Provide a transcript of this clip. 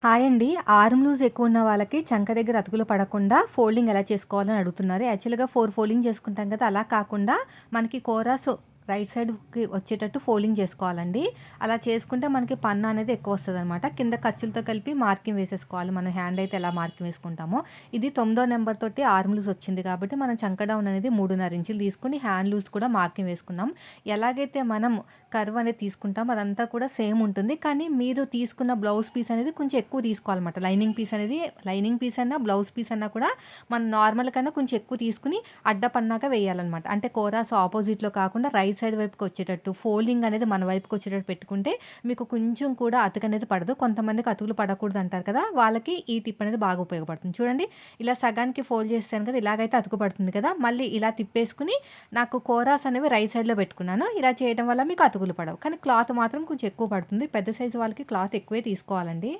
Hi అండి. Arm loose ఎక్కువున్న వాళ్ళకి చంక దగ్గర అతుకులు పడకుండా ఫోల్డింగ్ ఎలా చేసుకోవాలని అడుగుతున్నారు. యాక్చువల్‌గా 4 ఫోల్డింగ్ చేసుకుంటాం కదా! అలా కాకుండా మనకి కోరాస్ రైట్ సైడ్‌కి వచ్చేటట్టు ఫోల్డింగ్ చేసుకోవాలండి. అలా చేసుకుంటే మనకి పన్ను అనేది ఎక్కువొస్తదనమాట. కింద ఖర్చులతో కలిపి మార్కింగ్ వేసేసుకోవాలి. మనం హ్యాండ్ అయితే ఎలా మార్కింగ్ వేసుకుంటామో. ఇది 9దో నంబర్ తోటి ఆర్మ్ లూజ్ వచ్చింది కాబట్టి మనం చంక డౌన్ అనేది 3.5 ఇంచులు తీసుకొని హ్యాండ్ లూజ్ కూడా మార్కింగ్ వేసుకున్నాం. ఎలాగైతే మనం కర్వ్ అనేది తీసుకుంటామో అదంతా కూడా సేమ్ ఉంటుంది. కానీ మీరు తీసుకున్న బ్లౌజ్ పీస్ అనేది కొంచెం ఎక్కువ తీసుకోవాలన్నమాట. లైనింగ్ పీస్ అన్నా, బ్లౌజ్ పీస్ అన్నా కూడా మనం నార్మల్ కన్నా కొంచెం ఎక్కువ తీసుకొని అడ్డపన్నాక వేయాలన్నమాట. అంటే కోరాస్ ఆపోజిట్‌లో కాకుండా రైట్ సైడ్ వైపుకి వచ్చేటట్టు ఫోల్డింగ్ అనేది మన వైపుకి వచ్చేటట్టు పెట్టుకుంటే మీకు కొంచెం కూడా అతుకనేది పడదు. కొంతమందికి అతుకులు పడకూడదు అంటారు కదా! వాళ్ళకి ఈ టిప్ అనేది బాగా ఉపయోగపడుతుంది. చూడండి, ఇలా సగానికి ఫోల్డ్ చేశాను కదా! ఇలాగైతే అతుకు పడుతుంది కదా! మళ్ళీ ఇలా తిప్పేసుకొని నాకు కోరాస్ అనేవి రైట్ సైడ్‌లో పెట్టుకున్నాను. ఇలా చేయడం వల్ల మీకు అతుకులు పడవు. కానీ క్లాత్ మాత్రం కొంచెం ఎక్కువ పడుతుంది. పెద్ద సైజు వాళ్ళకి క్లాత్ ఎక్కువే తీసుకోవాలండి.